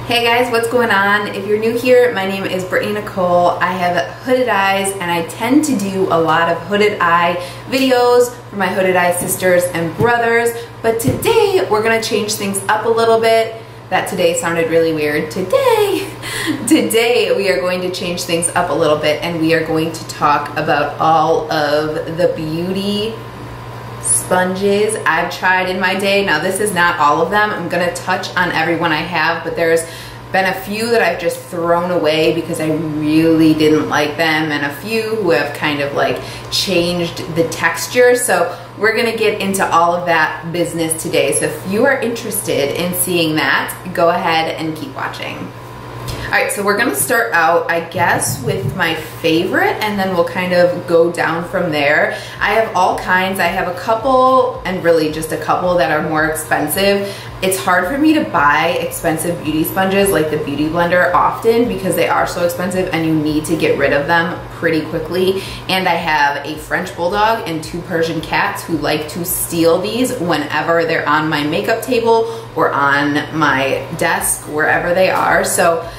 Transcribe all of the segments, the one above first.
Hey guys, what's going on? If you're new here, my name is BrittanyNichole. I have hooded eyes and I tend to do a lot of hooded eye videos for my hooded eye sisters and brothers, but today we're gonna change things up a little bit. That today sounded really weird. Today we are going to change things up a little bit and we are going to talk about all of the beauty sponges I've tried in my day. Now this is not all of them. I'm gonna touch on every one I have, but there's been a few that I've just thrown away because I really didn't like them, and a few who have kind of like changed the texture. So we're gonna get into all of that business today. So if you are interested in seeing that, go ahead and keep watching. All right, so we're gonna start out, I guess, with my favorite, and then we'll kind of go down from there. I have all kinds. I have a couple, and really just a couple, that are more expensive. It's hard for me to buy expensive beauty sponges like the Beauty Blender often because they are so expensive and you need to get rid of them pretty quickly. And I have a French Bulldog and 2 Persian cats who like to steal these whenever they're on my makeup table or on my desk, wherever they are. So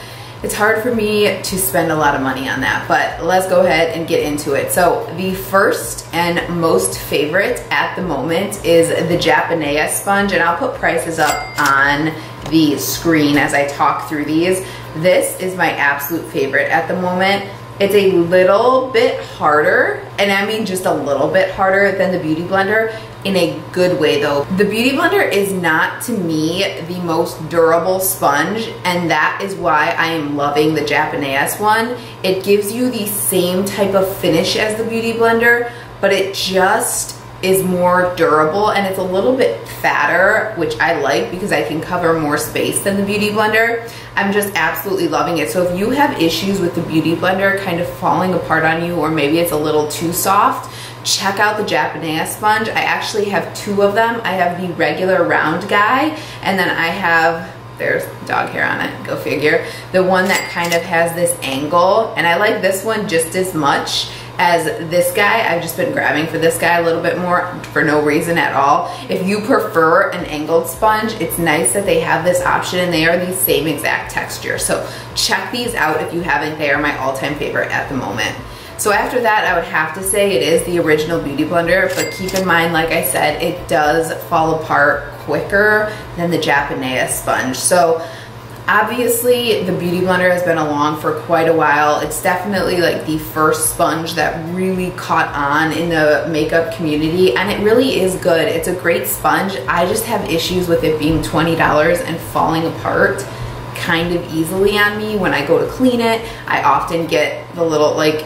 it's hard for me to spend a lot of money on that, but let's go ahead and get into it. So the first and most favorite at the moment is the Japanese sponge, and I'll put prices up on the screen as I talk through these. This is my absolute favorite at the moment. It's a little bit harder, and I mean just a little bit harder than the Beauty Blender, in a good way though. The Beauty Blender is not, to me, the most durable sponge, and that is why I am loving the Japanese one. It gives you the same type of finish as the Beauty Blender, but it just is more durable, and it's a little bit fatter, which I like because I can cover more space than the Beauty Blender. I'm just absolutely loving it. So if you have issues with the Beauty Blender kind of falling apart on you, or maybe it's a little too soft, check out the Japanese sponge. I actually have 2 of them. I have the regular round guy, and then I have, there's dog hair on it, go figure, the one that kind of has this angle, and I like this one just as much as this guy. I've just been grabbing for this guy a little bit more for no reason at all. If you prefer an angled sponge, it's nice that they have this option, and they are the same exact texture. So check these out if you haven't. They are my all-time favorite at the moment. So after that, I would have to say it is the original Beauty Blender, but keep in mind, like I said, it does fall apart quicker than the Japanese sponge. So obviously the Beauty Blender has been along for quite a while. It's definitely like the first sponge that really caught on in the makeup community, and it really is good. It's a great sponge. I just have issues with it being $20 and falling apart kind of easily on me when I go to clean it. I often get the little, like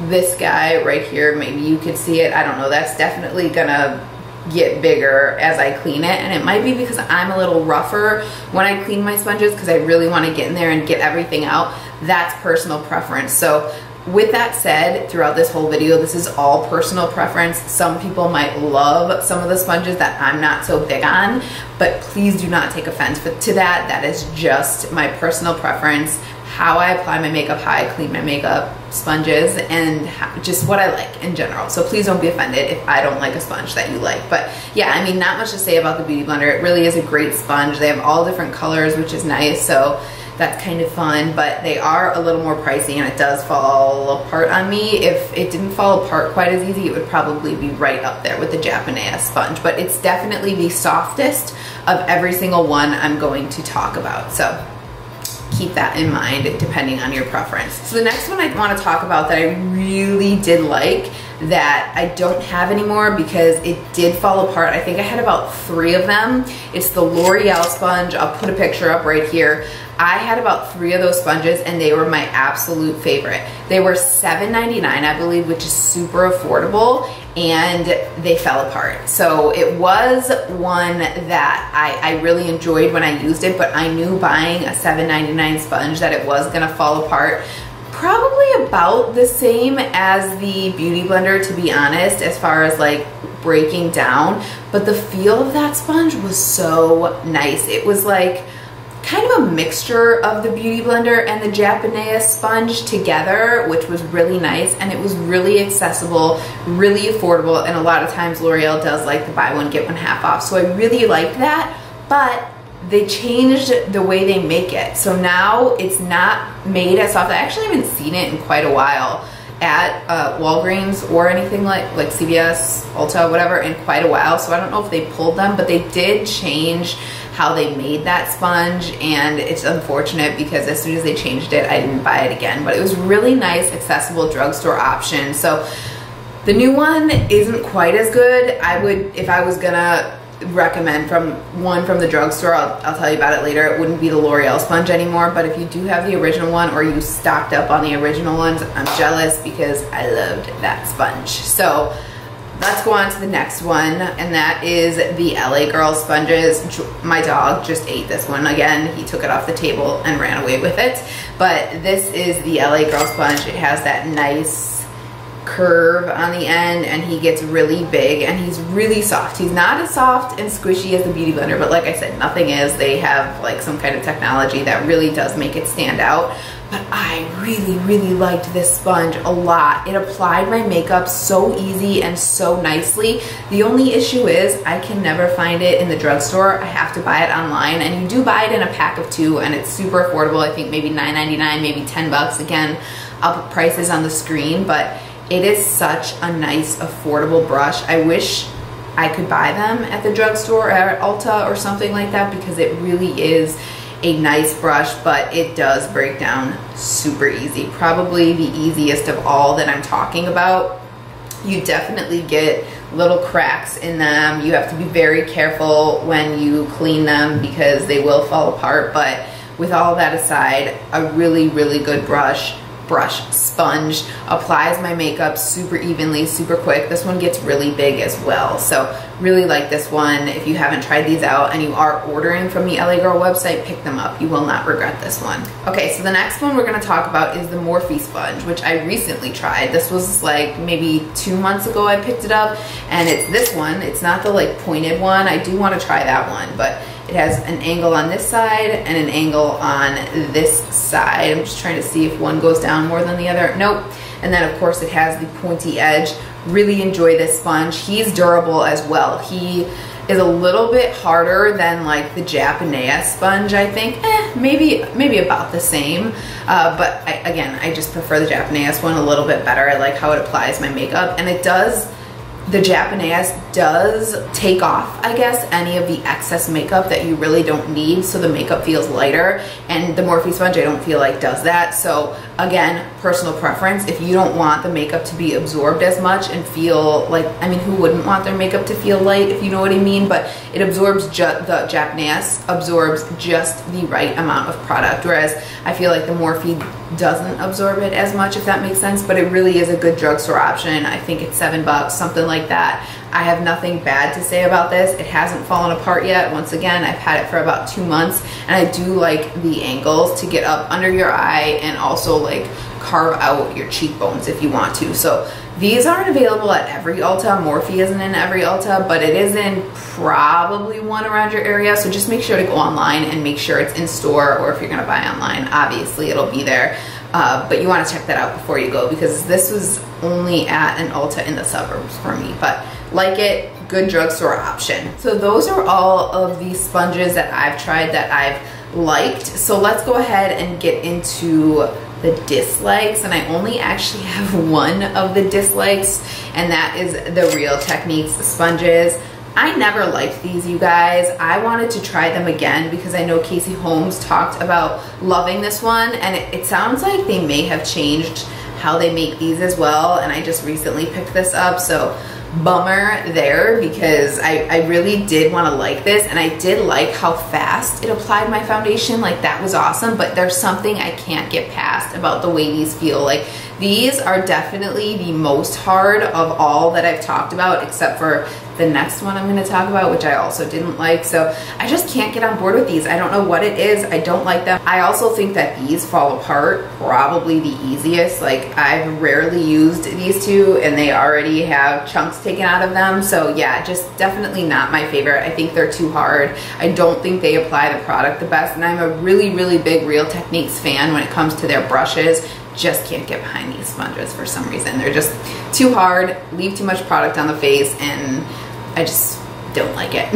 this guy right here, maybe you could see it, I don't know, that's definitely gonna get bigger as I clean it, and it might be because I'm a little rougher when I clean my sponges because I really want to get in there and get everything out. That's personal preference. So with that said, throughout this whole video, this is all personal preference. Some people might love some of the sponges that I'm not so big on, but please do not take offense to that. That is just my personal preference, how I apply my makeup, how I clean my makeup, sponges, and just what I like in general. So please don't be offended if I don't like a sponge that you like. But yeah, I mean, not much to say about the Beauty Blender. It really is a great sponge. They have all different colors, which is nice, so that's kind of fun, but they are a little more pricey, and it does fall apart on me. If it didn't fall apart quite as easy, it would probably be right up there with the Japanese sponge, but it's definitely the softest of every single one I'm going to talk about. So keep that in mind depending on your preference. So the next one I want to talk about that I really did like, that I don't have anymore because it did fall apart. I think I had about 3 of them. It's the Loreal Sponge. I'll put a picture up right here. I had about 3 of those sponges, and they were my absolute favorite. They were $7.99, I believe, which is super affordable, and they fell apart. So it was one that I really enjoyed when I used it, but I knew buying a $7.99 sponge that it was gonna fall apart. Probably about the same as the Beauty Blender, to be honest, as far as like breaking down, but the feel of that sponge was so nice. It was like kind of a mixture of the Beauty Blender and the Japanese sponge together, which was really nice, and it was really accessible, really affordable, and a lot of times L'Oreal does like the buy one get one half off, so I really liked that. But they changed the way they make it. So now it's not made as soft. I actually haven't seen it in quite a while at Walgreens or anything like CVS, Ulta, whatever, in quite a while. So I don't know if they pulled them, but they did change how they made that sponge, and it's unfortunate because as soon as they changed it, I didn't buy it again. But it was really nice, accessible drugstore option. So the new one isn't quite as good. I would, if I was gonna recommend from the drugstore, I'll tell you about it later, it wouldn't be the L'Oreal Sponge anymore. But if you do have the original one, or you stocked up on the original ones, I'm jealous because I loved that sponge. So let's go on to the next one, and that is the LA Girl sponges. My dog just ate this one again. He took it off the table and ran away with it. But this is the LA Girl sponge. It has that nice curve on the end, and he gets really big, and he's really soft. He's not as soft and squishy as the Beauty Blender, but like I said, nothing is. They have like some kind of technology that really does make it stand out. But I really liked this sponge a lot. It applied my makeup so easy and so nicely. The only issue is I can never find it in the drugstore. I have to buy it online, and you do buy it in a pack of 2, and it's super affordable. I think maybe $9.99, maybe 10 bucks. Again, I'll put prices on the screen, but it is such a nice, affordable brush. I wish I could buy them at the drugstore or at Ulta or something like that, because it really is a nice brush, but it does break down super easy. Probably the easiest of all that I'm talking about. You definitely get little cracks in them. You have to be very careful when you clean them because they will fall apart. But with all that aside, a really good sponge applies my makeup super evenly, super quick. This one gets really big as well, so really like this one. If you haven't tried these out and you are ordering from the LA Girl website, pick them up. You will not regret this one. Okay, so the next one we're going to talk about is the Morphe Sponge, which I recently tried. This was like maybe 2 months ago I picked it up, and it's this one. It's not the like pointed one. I do want to try that one, but it has an angle on this side and an angle on this side. I'm just trying to see if one goes down more than the other. Nope. And then of course it has the pointy edge. Really enjoy this sponge. He's durable as well. He is a little bit harder than like the Japanese sponge, I think. Maybe about the same. But again, I just prefer the Japanese one a little bit better. I like how it applies my makeup, and it does. The Japanese does take off, I guess, any of the excess makeup that you really don't need, so the makeup feels lighter, and the Morphe Sponge I don't feel like does that. So again, personal preference. If you don't want the makeup to be absorbed as much and feel like, I mean, who wouldn't want their makeup to feel light, if you know what I mean? But it absorbs, the Japanese absorbs just the right amount of product, whereas I feel like the Morphe doesn't absorb it as much, if that makes sense. But it really is a good drugstore option. I think it's 7 bucks, something like that. I have nothing bad to say about this. It hasn't fallen apart yet. Once again, I've had it for about 2 months, and I do like the angles to get up under your eye and also like carve out your cheekbones if you want to. So these aren't available at every Ulta. Morphe isn't in every Ulta, but it is in probably one around your area. So just make sure to go online and make sure it's in store, or if you're gonna buy online, obviously it'll be there. But you wanna check that out before you go, because this was only at an Ulta in the suburbs for me. But like it, good drugstore option. So those are all of the sponges that I've tried that I've liked. So let's go ahead and get into the dislikes, and I only actually have one of the dislikes, and that is the Real Techniques sponges. I never liked these, you guys. I wanted to try them again because I know Casey Holmes talked about loving this one, and it sounds like they may have changed how they make these as well, and I just recently picked this up, so bummer there, because I really did want to like this, and I did like how fast it applied my foundation. Like, that was awesome, but there's something I can't get past about the way these feel. Like, these are definitely the most hard of all that I've talked about, except for the next one I'm going to talk about, which I also didn't like. So I just can't get on board with these. I don't know what it is. I don't like them. I also think that these fall apart probably the easiest. Like, I've rarely used these two, and they already have chunks taken out of them. So yeah, just definitely not my favorite. I think they're too hard. I don't think they apply the product the best, and I'm a really big Real Techniques fan when it comes to their brushes. Just can't get behind these sponges for some reason. They're just too hard, leave too much product on the face, and I just don't like it.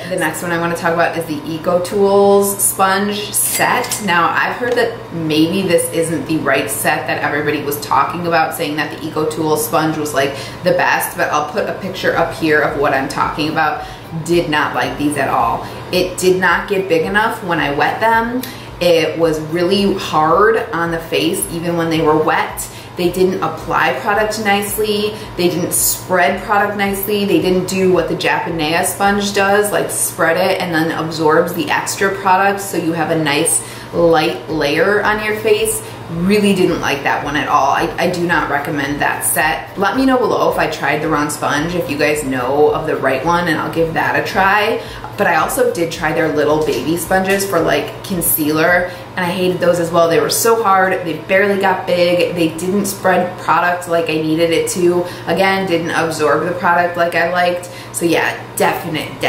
The next one I want to talk about is the Ecotools Sponge set. Now, I've heard that maybe this isn't the right set that everybody was talking about, saying that the Ecotools Sponge was like the best, but I'll put a picture up here of what I'm talking about. Did not like these at all. It did not get big enough when I wet them. It was really hard on the face even when they were wet. They didn't apply product nicely. They didn't spread product nicely. They didn't do what the Japanese sponge does, like spread it and then absorbs the extra product so you have a nice light layer on your face. Really didn't like that one at all. I do not recommend that set. Let me know below if I tried the wrong sponge, if you guys know of the right one, and I'll give that a try. But I also did try their little baby sponges for like concealer, and I hated those as well. They were so hard, they barely got big, they didn't spread product like I needed it to. Again, didn't absorb the product like I liked. So yeah, definite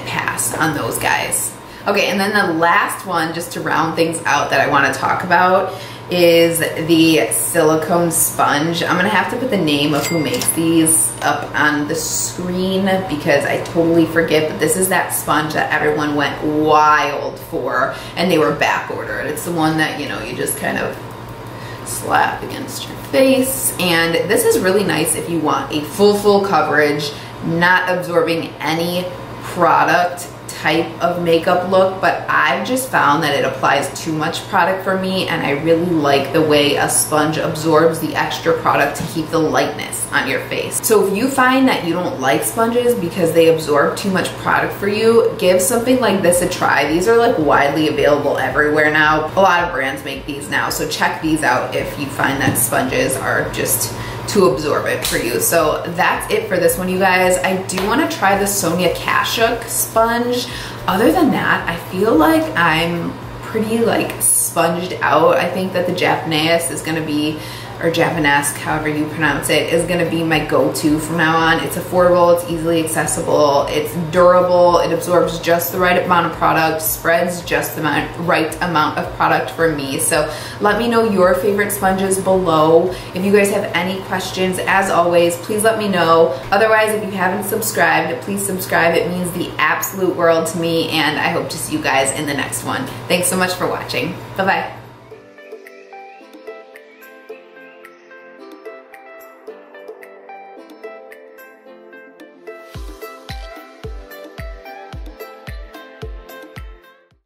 pass on those guys. Okay, and then the last one, just to round things out, that I want to talk about is the Silicone Sponge. I'm gonna have to put the name of who makes these up on the screen because I totally forget, but this is that sponge that everyone went wild for, and they were back ordered. It's the one that, you know, you just kind of slap against your face, and this is really nice if you want a full coverage, not absorbing any product type of makeup look, but I've just found that it applies too much product for me, and I really like the way a sponge absorbs the extra product to keep the lightness on your face. So if you find that you don't like sponges because they absorb too much product for you, give something like this a try. These are like widely available everywhere now. A lot of brands make these now, so check these out if you find that sponges are just to absorb it for you. So that's it for this one, you guys. I do want to try the Sonia Kashuk sponge. Other than that, I feel like I'm pretty like sponged out. I think that the Japanese is going to be, or Japanese, however you pronounce it, is going to be my go-to from now on. It's affordable, it's easily accessible, it's durable, it absorbs just the right amount of product, spreads just the right amount of product for me. So let me know your favorite sponges below. If you guys have any questions, as always, please let me know. Otherwise, if you haven't subscribed, please subscribe. It means the absolute world to me, and I hope to see you guys in the next one. Thanks so much for watching. Bye-bye.